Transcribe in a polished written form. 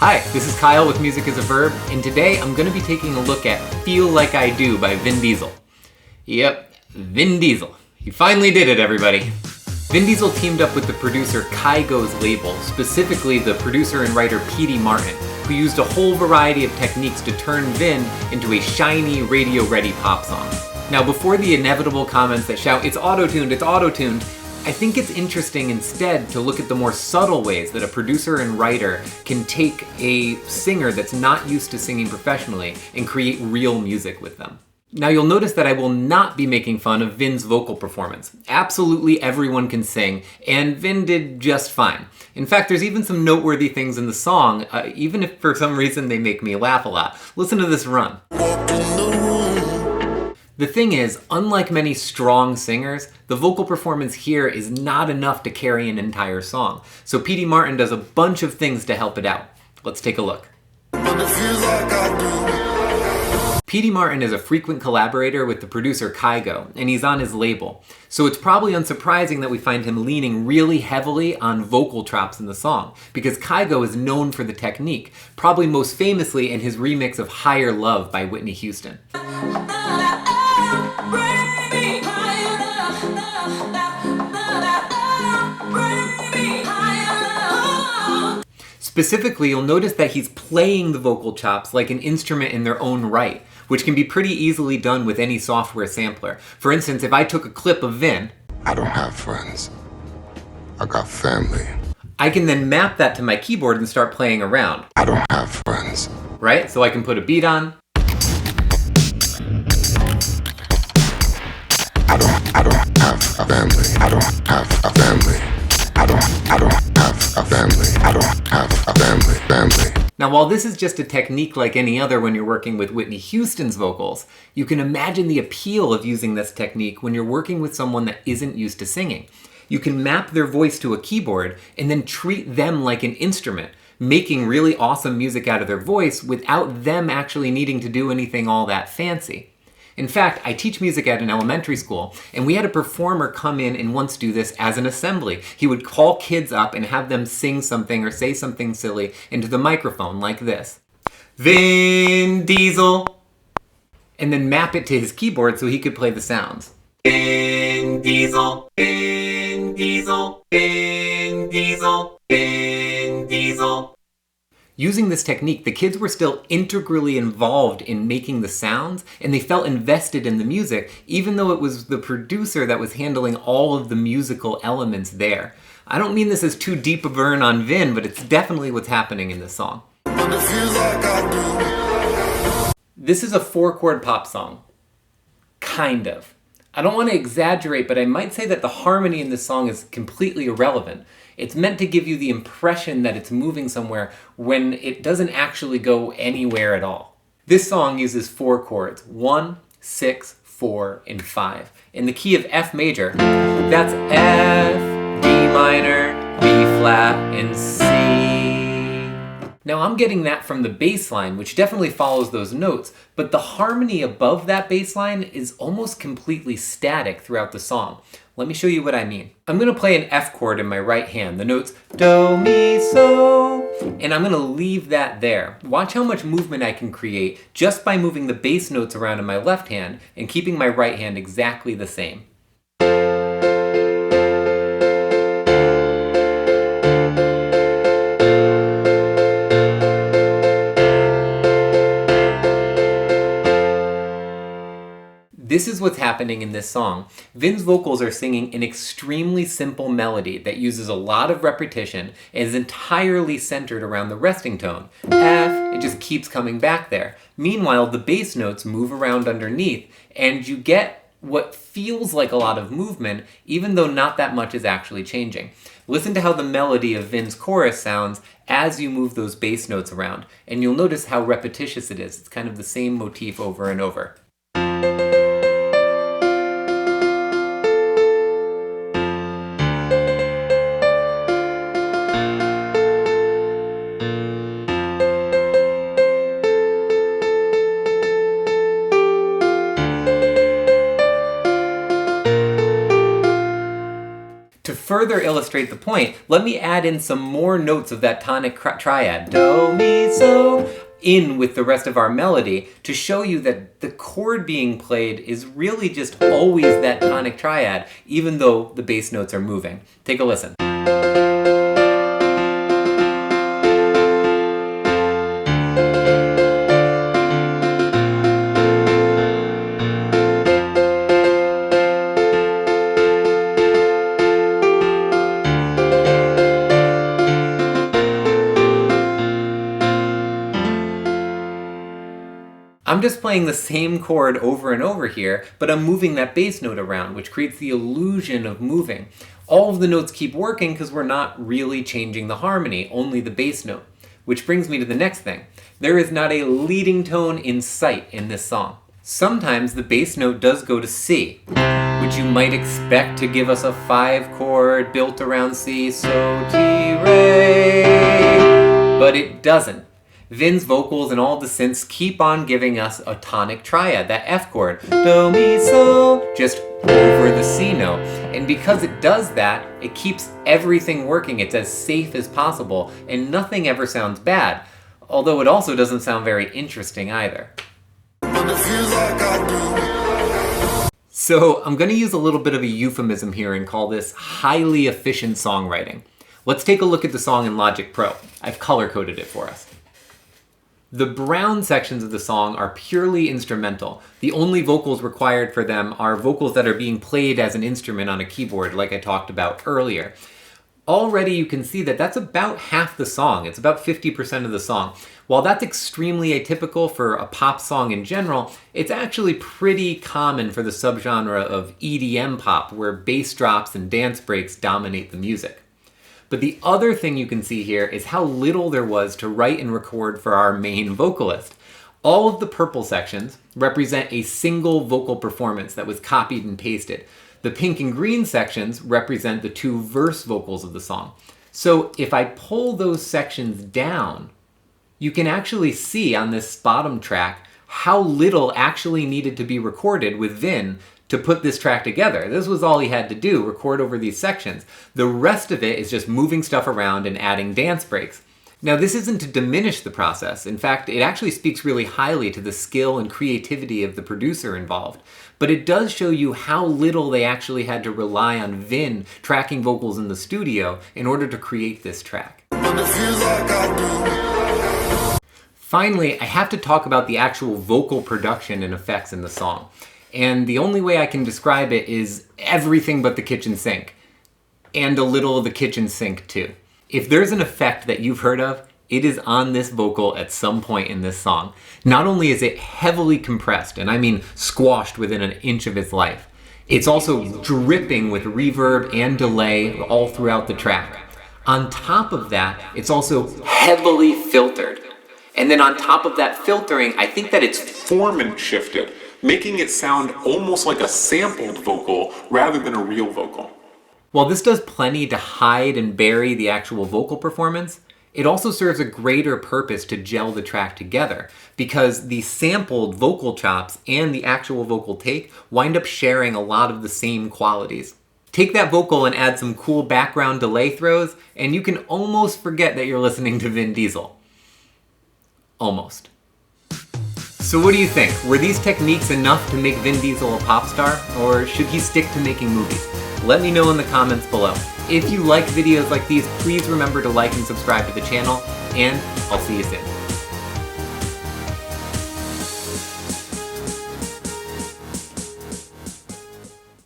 Hi, this is Kyle with Music is a Verb, and today I'm going to be taking a look at Feel Like I Do by Vin Diesel. Yep, Vin Diesel. He finally did it, everybody. Vin Diesel teamed up with the producer Kygo's label, specifically the producer and writer Petey Martin, who used a whole variety of techniques to turn Vin into a shiny, radio-ready pop song. Now, before the inevitable comments that shout, it's auto-tuned, I think it's interesting instead to look at the more subtle ways that a producer and writer can take a singer that's not used to singing professionally and create real music with them. Now you'll notice that I will not be making fun of Vin's vocal performance. Absolutely everyone can sing, and Vin did just fine. In fact, there's even some noteworthy things in the song, even if for some reason they make me laugh a lot. Listen to this run. The thing is, unlike many strong singers, the vocal performance here is not enough to carry an entire song. So Petey Martin does a bunch of things to help it out. Let's take a look. Petey Martin is a frequent collaborator with the producer Kygo, and he's on his label. So it's probably unsurprising that we find him leaning really heavily on vocal chops in the song, because Kygo is known for the technique, probably most famously in his remix of Higher Love by Whitney Houston. Specifically, you'll notice that he's playing the vocal chops like an instrument in their own right, which can be pretty easily done with any software sampler. For instance, if I took a clip of Vin, I don't have friends. I got family. I can then map that to my keyboard and start playing around. I don't have friends. Right? So I can put a beat on. I don't have a family. I don't have a family. I don't have a family. I don't have a family. Now, while this is just a technique like any other when you're working with Whitney Houston's vocals, you can imagine the appeal of using this technique when you're working with someone that isn't used to singing. You can map their voice to a keyboard and then treat them like an instrument, making really awesome music out of their voice without them actually needing to do anything all that fancy. In fact, I teach music at an elementary school, and we had a performer come in and once do this as an assembly. He would call kids up and have them sing something or say something silly into the microphone like this. Vin Diesel! And then map it to his keyboard so he could play the sounds. Vin Diesel, Vin Diesel, Vin Diesel, Vin Diesel. Using this technique, the kids were still integrally involved in making the sounds, and they felt invested in the music, even though it was the producer that was handling all of the musical elements there. I don't mean this as too deep a burn on Vin, but it's definitely what's happening in this song. This is a 4-chord pop song. Kind of. I don't want to exaggerate, but I might say that the harmony in this song is completely irrelevant. It's meant to give you the impression that it's moving somewhere when it doesn't actually go anywhere at all. This song uses 4 chords, 1, 6, 4, and 5. In the key of F major, that's F, D minor, B flat, and C. Now I'm getting that from the bass line, which definitely follows those notes, but the harmony above that bass line is almost completely static throughout the song. Let me show you what I mean. I'm going to play an F chord in my right hand, the notes do, mi, so, and I'm going to leave that there. Watch how much movement I can create just by moving the bass notes around in my left hand and keeping my right hand exactly the same. This is what's happening in this song. Vin's vocals are singing an extremely simple melody that uses a lot of repetition and is entirely centered around the resting tone. F, it just keeps coming back there. Meanwhile, the bass notes move around underneath, and you get what feels like a lot of movement, even though not that much is actually changing. Listen to how the melody of Vin's chorus sounds as you move those bass notes around, and you'll notice how repetitious it is. It's kind of the same motif over and over. further illustrate the point, let me add in some more notes of that tonic triad. Do, mi, so, in with the rest of our melody to show you that the chord being played is really just always that tonic triad, even though the bass notes are moving. Take a listen. I'm just playing the same chord over and over here, but I'm moving that bass note around, which creates the illusion of moving. All of the notes keep working because we're not really changing the harmony, only the bass note. Which brings me to the next thing. There is not a leading tone in sight in this song. Sometimes the bass note does go to C, which you might expect to give us a 5 chord built around C, so T, Re, but it doesn't. Vin's vocals and all the synths keep on giving us a tonic triad, that F chord, do, mi, so, just over the C note. And because it does that, it keeps everything working. It's as safe as possible, and nothing ever sounds bad. Although it also doesn't sound very interesting either. So I'm going to use a little bit of a euphemism here and call this highly efficient songwriting. Let's take a look at the song in Logic Pro. I've color-coded it for us. The brown sections of the song are purely instrumental. The only vocals required for them are vocals that are being played as an instrument on a keyboard, like I talked about earlier. Already you can see that that's about half the song. It's about 50% of the song. While that's extremely atypical for a pop song in general, it's actually pretty common for the subgenre of EDM pop, where bass drops and dance breaks dominate the music. But the other thing you can see here is how little there was to write and record for our main vocalist. All of the purple sections represent a single vocal performance that was copied and pasted. The pink and green sections represent the 2 verse vocals of the song. So if I pull those sections down, you can actually see on this bottom track how little actually needed to be recorded with Vin to put this track together. This was all he had to do, record over these sections. The rest of it is just moving stuff around and adding dance breaks. Now, this isn't to diminish the process. In fact, it actually speaks really highly to the skill and creativity of the producer involved. But it does show you how little they actually had to rely on Vin tracking vocals in the studio in order to create this track. Finally, I have to talk about the actual vocal production and effects in the song. And the only way I can describe it is everything but the kitchen sink. And a little of the kitchen sink too. If there's an effect that you've heard of, it is on this vocal at some point in this song. Not only is it heavily compressed, and I mean squashed within an inch of its life, it's also dripping with reverb and delay all throughout the track. On top of that, it's also heavily filtered. And then on top of that filtering, I think that it's form and shifted, making it sound almost like a sampled vocal rather than a real vocal. While this does plenty to hide and bury the actual vocal performance, it also serves a greater purpose to gel the track together, because the sampled vocal chops and the actual vocal take wind up sharing a lot of the same qualities. Take that vocal and add some cool background delay throws, and you can almost forget that you're listening to Vin Diesel. Almost. So what do you think? Were these techniques enough to make Vin Diesel a pop star, or should he stick to making movies? Let me know in the comments below. If you like videos like these, please remember to like and subscribe to the channel, and I'll see you soon.